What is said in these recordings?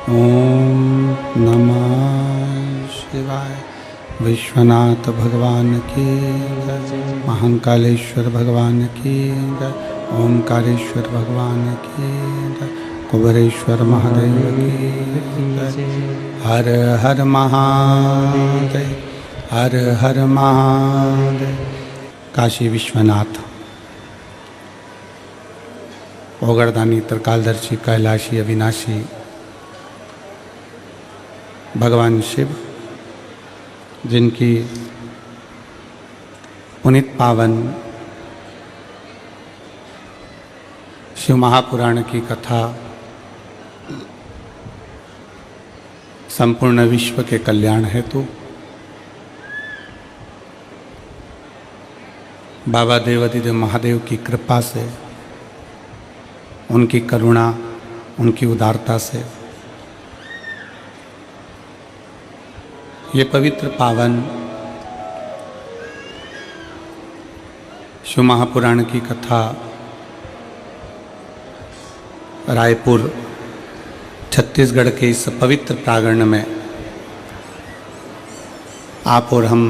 ओम नमः शिवाय। विश्वनाथ भगवान की जय, महाकालेश्वर भगवान की जय, ओंकारेश्वर भगवान की जय, कुबेरेश्वर महादेव की जय। हर हर महादेव, हर हर महादेव। काशी विश्वनाथ, ओगरदानी, त्रिकालदर्शी, कैलाशी, अविनाशी भगवान शिव, जिनकी पुनीत पावन शिव महापुराण की कथा संपूर्ण विश्व के कल्याण हेतु बाबा देवाधिदेव महादेव की कृपा से, उनकी करुणा, उनकी उदारता से ये पवित्र पावन शिव महापुराण की कथा रायपुर छत्तीसगढ़ के इस पवित्र प्रांगण में आप और हम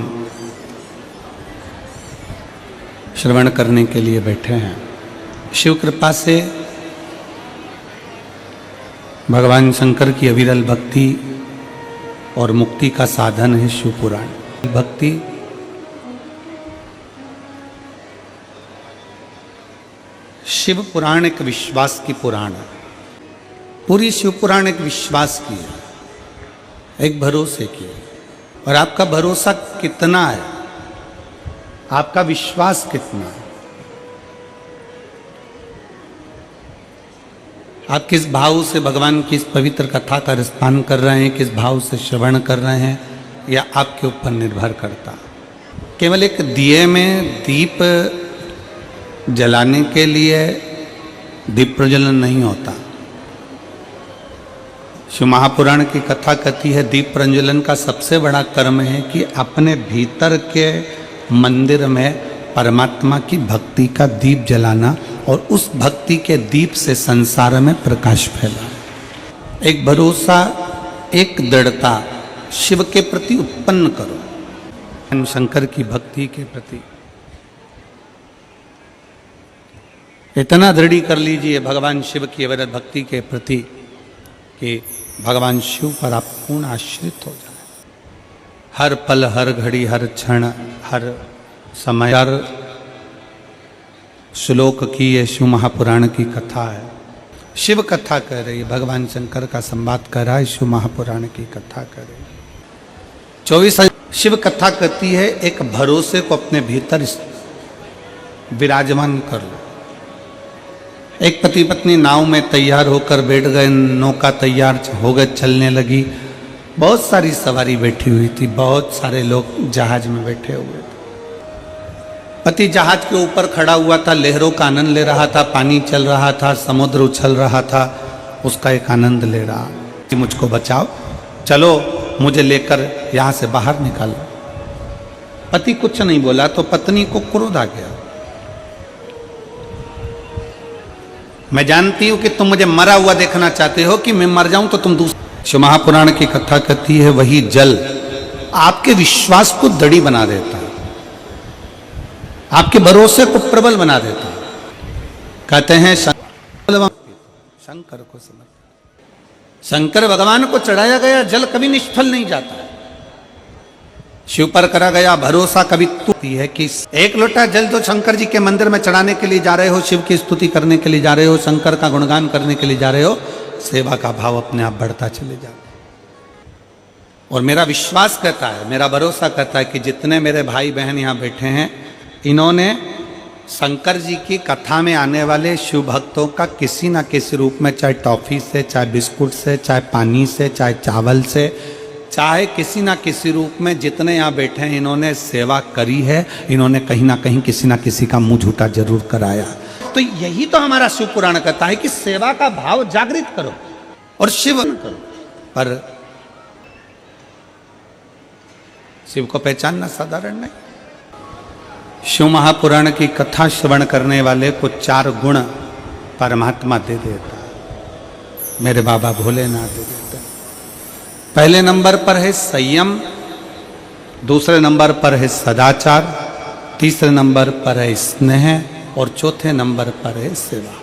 श्रवण करने के लिए बैठे हैं। शिव कृपा से भगवान शंकर की अविरल भक्ति और मुक्ति का साधन है शिव पुराण। भक्ति शिव पुराण एक विश्वास की पुराण है। पूरी शिव पुराण एक विश्वास की है, एक भरोसे की है। और आपका भरोसा कितना है, आपका विश्वास कितना है, आप किस भाव से भगवान की इस पवित्र कथा का रसपान कर रहे हैं, किस भाव से श्रवण कर रहे हैं, यह आपके ऊपर निर्भर करता। केवल एक दिए में दीप जलाने के लिए दीप प्रज्वलन नहीं होता। शिव महापुराण की कथा कहती है दीप प्रज्वलन का सबसे बड़ा कर्म है कि अपने भीतर के मंदिर में परमात्मा की भक्ति का दीप जलाना और उस भक्ति के दीप से संसार में प्रकाश फैला। एक भरोसा, एक दृढ़ता शिव के प्रति उत्पन्न करो, शंकर की भक्ति के प्रति इतना दृढ़ कर लीजिए भगवान शिव की अविरत भक्ति के प्रति कि भगवान शिव पर आप पूर्ण आश्रित हो जाए। हर पल, हर घड़ी, हर क्षण, हर समय, हर श्लोक की ये शिव महापुराण की कथा है। शिव कथा कह रही है, भगवान शंकर का संवाद कर रहा है, शिव महापुराण की कथा कर रही है। 24 शिव कथा कहती है एक भरोसे को अपने भीतर विराजमान कर लो। एक पति पत्नी नाव में तैयार होकर बैठ गए, नौका तैयार हो गए, चलने लगी। बहुत सारी सवारी बैठी हुई थी, बहुत सारे लोग जहाज में बैठे हुए थे। पति जहाज के ऊपर खड़ा हुआ था, लहरों का आनंद ले रहा था, पानी चल रहा था, समुद्र उछल रहा था, उसका एक आनंद ले रहा कि मुझको बचाओ, चलो मुझे लेकर यहाँ से बाहर निकालो। पति कुछ नहीं बोला तो पत्नी को क्रोध आ गया। मैं जानती हूं कि तुम मुझे मरा हुआ देखना चाहते हो, कि मैं मर जाऊं तो तुम दूसरा। शिव महापुराण की कथा कहती है वही जल आपके विश्वास को दृढ़ बना देता है, आपके भरोसे को प्रबल बना देता है। कहते हैं शंकर को समर्पित, शंकर भगवान को चढ़ाया गया जल कभी निष्फल नहीं जाता है। शिव पर करा गया भरोसा कभी टूटती है कि एक लोटा जल तो शंकर जी के मंदिर में चढ़ाने के लिए जा रहे हो, शिव की स्तुति करने के लिए जा रहे हो, शंकर का गुणगान करने के लिए जा रहे हो, सेवा का भाव अपने आप बढ़ता चले जाता। और मेरा विश्वास कहता है, मेरा भरोसा कहता है कि जितने मेरे भाई बहन यहाँ बैठे हैं, इन्होंने शंकर जी की कथा में आने वाले शिव भक्तों का किसी न किसी रूप में, चाहे टॉफी से, चाहे बिस्कुट से, चाहे पानी से, चाहे चावल से, चाहे किसी ना किसी रूप में जितने यहाँ बैठे हैं, इन्होंने सेवा करी है। इन्होंने कहीं ना कहीं किसी ना किसी का मुंह झूठा जरूर कराया। तो यही तो हमारा शिव पुराण कहता है कि सेवा का भाव जागृत करो और शिव करो। पर शिव को पहचानना साधारण नहीं। शिव महापुराण की कथा श्रवण करने वाले को 4 गुण परमात्मा दे देता, मेरे बाबा भोलेनाथ दे देते। पहले नंबर पर है संयम, दूसरे नंबर पर है सदाचार, तीसरे नंबर पर है स्नेह और चौथे नंबर पर है सेवा।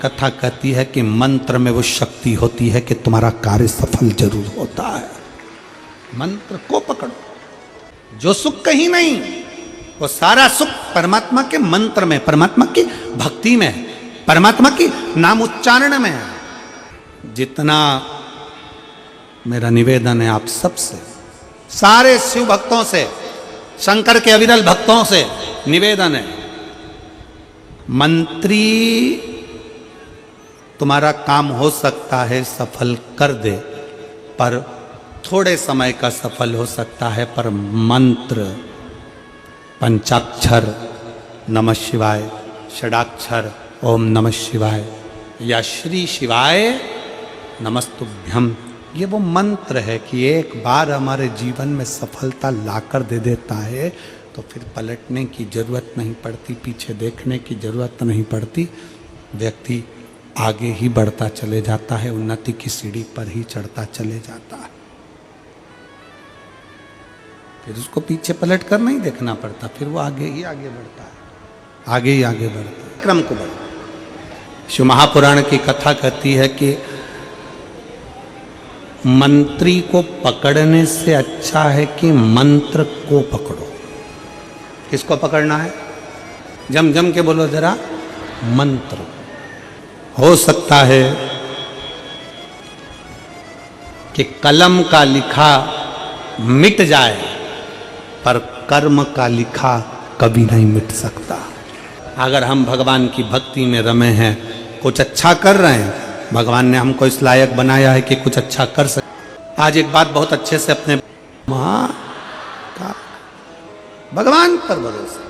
कथा कहती है कि मंत्र में वो शक्ति होती है कि तुम्हारा कार्य सफल जरूर होता है। मंत्र को पकड़ो, जो सुख कहीं नहीं, वो सारा सुख परमात्मा के मंत्र में, परमात्मा की भक्ति में, परमात्मा की नाम उच्चारण में है। जितना मेरा निवेदन है आप सबसे, सारे शिव भक्तों से, शंकर के अविरल भक्तों से निवेदन है, मंत्री तुम्हारा काम हो सकता है सफल कर दे, पर थोड़े समय का सफल हो सकता है, पर मंत्र पंचाक्षर नमः शिवाय, षडाक्षर ओम नमः शिवाय या श्री शिवाय नमस्तुभ्यम, ये वो मंत्र है कि एक बार हमारे जीवन में सफलता लाकर दे देता है तो फिर पलटने की जरूरत नहीं पड़ती, पीछे देखने की जरूरत नहीं पड़ती, व्यक्ति आगे ही बढ़ता चले जाता है, उन्नति की सीढ़ी पर ही चढ़ता चले जाता है। फिर उसको पीछे पलट कर नहीं देखना पड़ता, फिर वो आगे ही आगे बढ़ता है, आगे ही आगे बढ़ता है, क्रम को बढ़ता है। शिव महापुराण की कथा कहती है कि मंत्री को पकड़ने से अच्छा है कि मंत्र को पकड़ो। किसको पकड़ना है? जम जम के बोलो जरा, मंत्र। हो सकता है कि कलम का लिखा मिट जाए, पर कर्म का लिखा कभी नहीं मिट सकता। अगर हम भगवान की भक्ति में रमे हैं, कुछ अच्छा कर रहे हैं, भगवान ने हमको इस लायक बनाया है कि कुछ अच्छा कर सके। आज एक बात बहुत अच्छे से अपने मां का भगवान पर भरोसा,